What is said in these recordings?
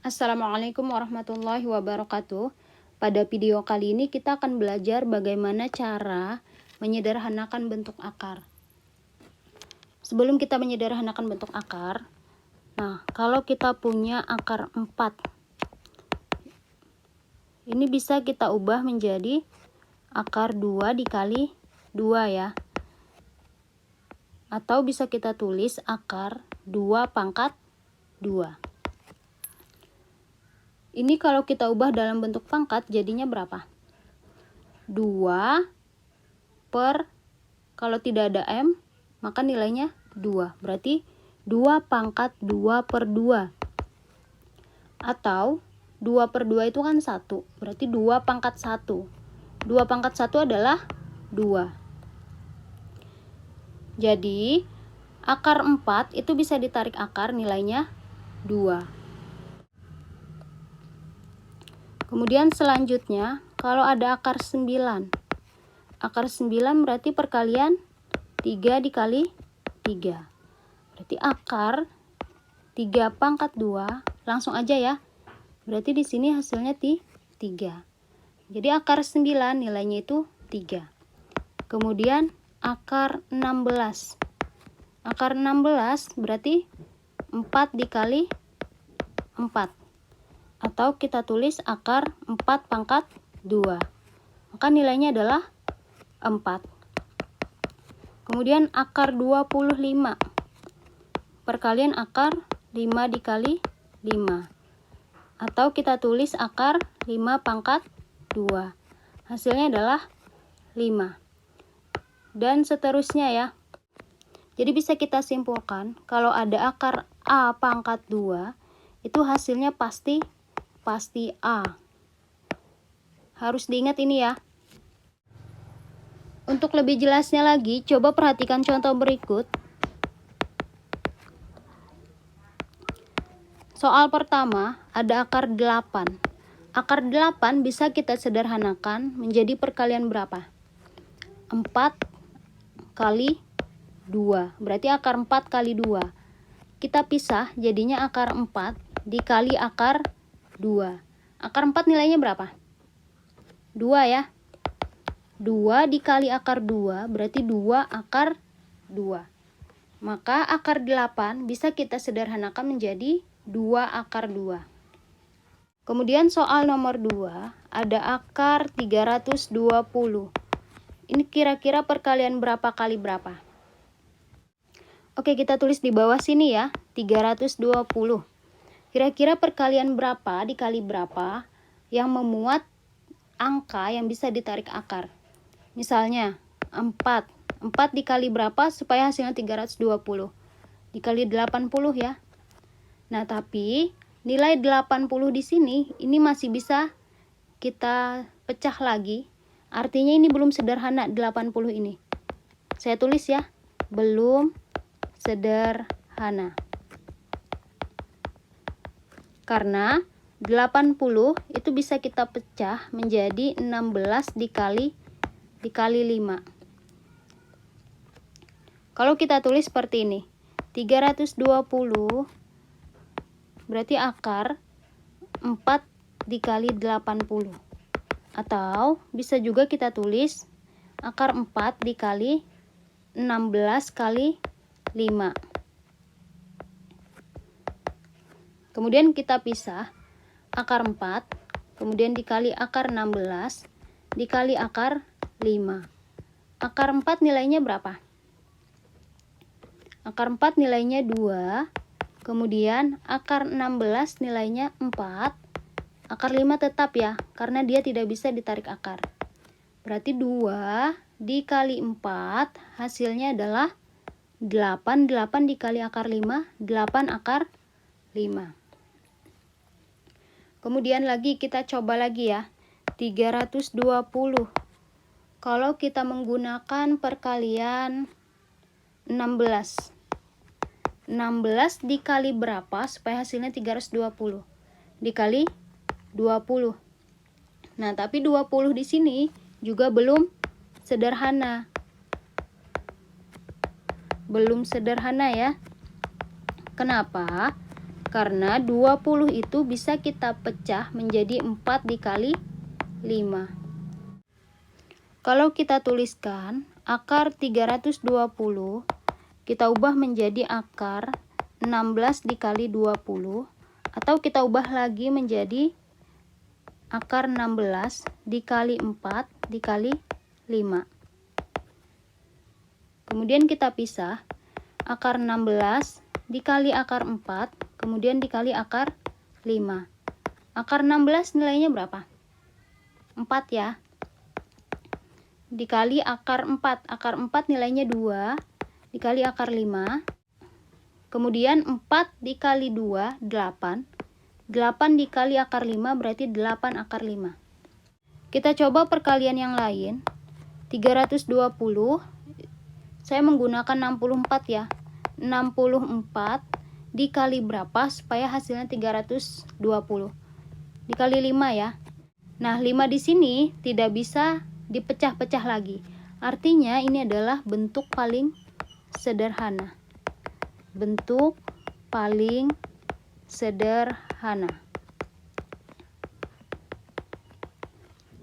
Assalamualaikum warahmatullahi wabarakatuh. Pada video kali ini kita akan belajar bagaimana cara menyederhanakan bentuk akar. Sebelum kita menyederhanakan bentuk akar, kalau kita punya akar 4, ini bisa kita ubah menjadi akar 2 dikali 2 ya. Atau bisa kita tulis akar 2 pangkat 2. Ini kalau kita ubah dalam bentuk pangkat jadinya berapa? 2 per, kalau tidak ada M maka nilainya 2. Berarti 2 pangkat 2 per 2. Atau 2 per 2 itu kan 1. Berarti 2 pangkat 1. 2 pangkat 1 adalah 2. Jadi akar 4 itu bisa ditarik akar, nilainya 2. Kemudian selanjutnya, kalau ada akar 9. Akar 9 berarti perkalian 3 dikali 3. Berarti akar 3 pangkat 2, langsung aja ya. Berarti di sini hasilnya 3. Jadi akar 9 nilainya itu 3. Kemudian akar 16. Akar 16 berarti 4 dikali 4. Atau kita tulis akar 4 pangkat 2. Maka nilainya adalah 4. Kemudian akar 25. Perkalian akar 5 dikali 5. Atau kita tulis akar 5 pangkat 2. Hasilnya adalah 5. Dan seterusnya ya. Jadi bisa kita simpulkan kalau ada akar A pangkat 2, itu hasilnya pasti A. Harus diingat ini ya. Untuk lebih jelasnya lagi, coba perhatikan contoh berikut. Soal pertama, ada akar 8. Akar 8 bisa kita sederhanakan menjadi perkalian berapa? 4 kali 2. Berarti akar 4 kali 2. Kita pisah, jadinya akar 4 dikali akar 2. Akar 4 nilainya berapa? 2 ya. 2 dikali akar 2 berarti 2 akar 2. Maka akar 8 bisa kita sederhanakan menjadi 2 akar 2. Kemudian soal nomor 2, ada akar 320. Ini kira-kira perkalian berapa kali berapa? Oke, kita tulis di bawah sini ya, 320. Kira-kira perkalian berapa dikali berapa yang memuat angka yang bisa ditarik akar? Misalnya 4 dikali berapa supaya hasilnya 320? Dikali 80 ya. Nah, tapi nilai 80 di sini ini masih bisa kita pecah lagi. Artinya ini belum sederhana 80 ini. Saya tulis ya, belum sederhana. Karena 80 itu bisa kita pecah menjadi 16 dikali 5. Kalau kita tulis seperti ini, 320 berarti akar 4 dikali 80. Atau bisa juga kita tulis akar 4 dikali 16 kali 5. Kemudian kita pisah akar 4, kemudian dikali akar 16, dikali akar 5. Akar 4 nilainya berapa? Akar 4 nilainya 2, kemudian akar 16 nilainya 4, akar 5 tetap ya, karena dia tidak bisa ditarik akar. Berarti 2 dikali 4 hasilnya adalah 8. 8 dikali akar 5, 8 akar 5. Kemudian lagi kita coba lagi ya, 320. Kalau kita menggunakan perkalian 16. 16 dikali berapa supaya hasilnya 320? Dikali 20. Nah, tapi 20 di sini juga belum sederhana. Belum sederhana ya. Kenapa? Karena 20 itu bisa kita pecah menjadi 4 dikali 5. Kalau kita tuliskan akar 320, kita ubah menjadi akar 16 dikali 20, atau kita ubah lagi menjadi akar 16 dikali 4 dikali 5. Kemudian kita pisah, akar 16 dikali akar 4, kemudian dikali akar 5. Akar 16 nilainya berapa? 4 ya. Dikali akar 4. Akar 4 nilainya 2. Dikali akar 5. Kemudian 4 dikali 2, 8. 8 dikali akar 5 berarti 8 akar 5. Kita coba perkalian yang lain. 320. Saya menggunakan 64 ya. 64 dikali berapa supaya hasilnya 320? Dikali 5 ya. Nah, 5 di sini tidak bisa dipecah-pecah lagi. Artinya ini adalah bentuk paling sederhana. Bentuk paling sederhana.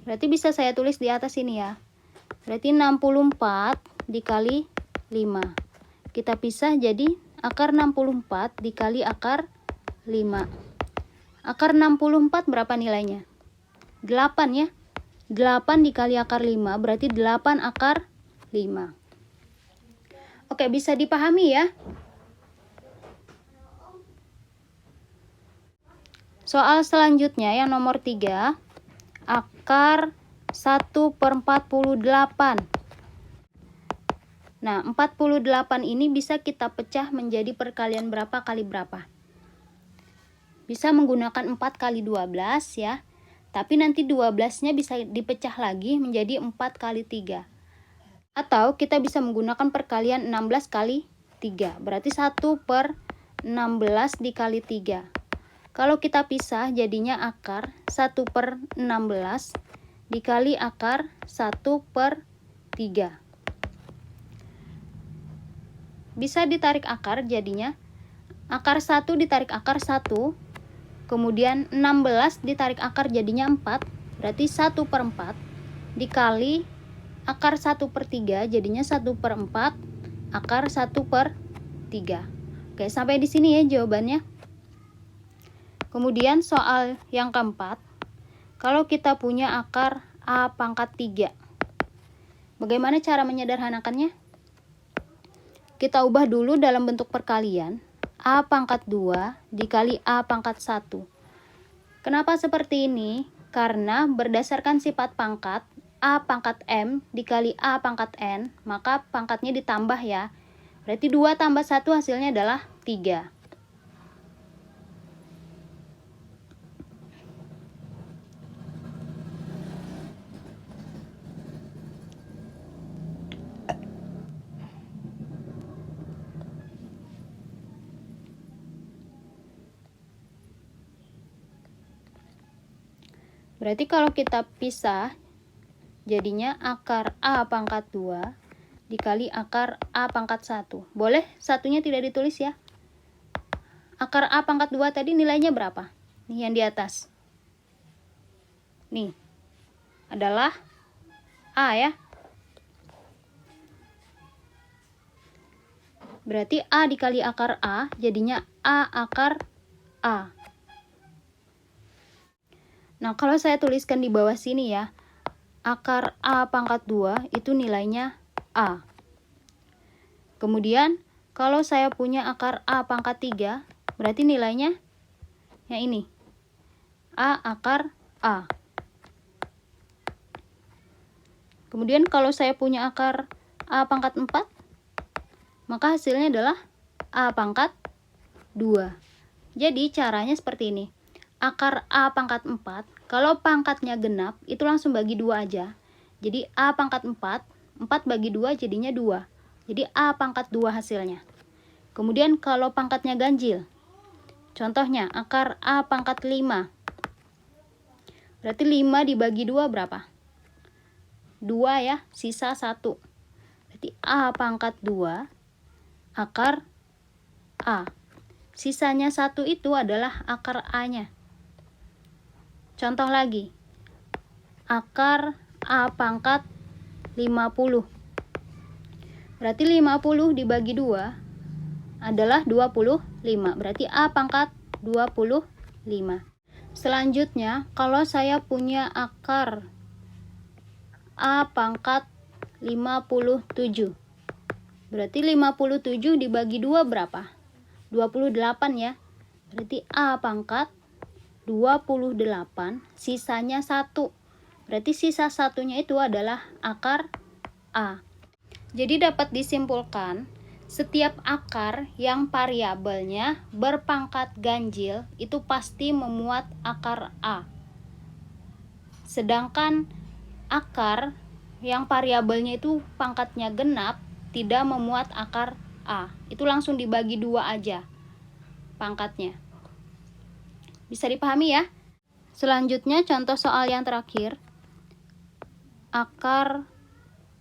Berarti bisa saya tulis di atas ini ya. Berarti 64 dikali 5. Kita pisah jadi akar 64 dikali akar 5. Akar 64 berapa nilainya? 8 ya. 8 dikali akar 5 berarti 8 akar 5. Oke, bisa dipahami ya. Soal selanjutnya yang nomor 3. Akar 1/48. Nah, 48 ini bisa kita pecah menjadi perkalian berapa kali berapa? Bisa menggunakan 4 kali 12 ya. Tapi nanti 12-nya bisa dipecah lagi menjadi 4 kali 3. Atau kita bisa menggunakan perkalian 16 kali 3. Berarti 1/16 dikali 3. Kalau kita pisah jadinya akar 1/16 dikali akar 1/3. Bisa ditarik akar jadinya akar 1 ditarik akar 1. Kemudian 16 ditarik akar jadinya 4. Berarti 1/4 dikali akar 1/3 jadinya 1/4 akar 1/3. Oke, sampai di sini ya jawabannya. Kemudian soal yang keempat, kalau kita punya akar A pangkat 3, bagaimana cara menyederhanakannya? Kita ubah dulu dalam bentuk perkalian, A pangkat 2 dikali A pangkat 1. Kenapa seperti ini? Karena berdasarkan sifat pangkat, A pangkat M dikali A pangkat N, maka pangkatnya ditambah ya. Berarti 2 tambah 1 hasilnya adalah 3. Berarti kalau kita pisah, jadinya akar A pangkat 2 dikali akar A pangkat 1. Boleh satunya tidak ditulis ya. Akar A pangkat 2 tadi nilainya berapa? Nih yang di atas. Nih, adalah A ya. Berarti A dikali akar A, jadinya A akar A. Nah, kalau saya tuliskan di bawah sini ya, akar A pangkat 2 itu nilainya A. Kemudian, kalau saya punya akar A pangkat 3, berarti nilainya yang ini. A akar A. Kemudian, kalau saya punya akar A pangkat 4, maka hasilnya adalah A pangkat 2. Jadi, caranya seperti ini. Akar A pangkat 4, kalau pangkatnya genap, itu langsung bagi 2 aja. Jadi A pangkat 4, 4 bagi 2 jadinya 2. Jadi A pangkat 2 hasilnya. Kemudian kalau pangkatnya ganjil, contohnya akar A pangkat 5. Berarti 5 dibagi 2 berapa? 2 ya, sisa 1. Berarti A pangkat 2 akar A. Sisanya 1 itu adalah akar A-nya. Contoh lagi. Akar A pangkat 50. Berarti 50 dibagi 2 adalah 25. Berarti A pangkat 25. Selanjutnya, kalau saya punya akar A pangkat 57. Berarti 57 dibagi 2 berapa? 28 ya. Berarti A pangkat 28, sisanya 1. Berarti sisa satunya itu adalah akar A. Jadi dapat disimpulkan, setiap akar yang variabelnya berpangkat ganjil itu pasti memuat akar A. Sedangkan akar yang variabelnya itu pangkatnya genap tidak memuat akar A. Itu langsung dibagi 2 aja pangkatnya. Bisa dipahami ya? Selanjutnya contoh soal yang terakhir. Akar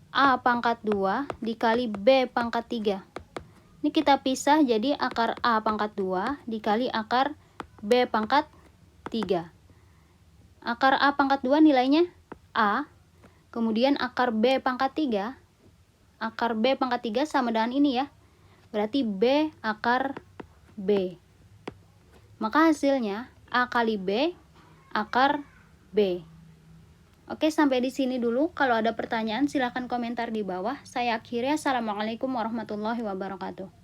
A pangkat 2 dikali B pangkat 3. Ini kita pisah jadi akar A pangkat 2 dikali akar B pangkat 3. Akar A pangkat 2 nilainya A. Kemudian akar B pangkat 3. Akar B pangkat 3 sama dengan ini ya. Berarti B akar B. Maka hasilnya A kali B akar B. Oke, sampai di sini dulu. Kalau ada pertanyaan silahkan komentar di bawah. Saya akhiri. Assalamualaikum warahmatullahi wabarakatuh.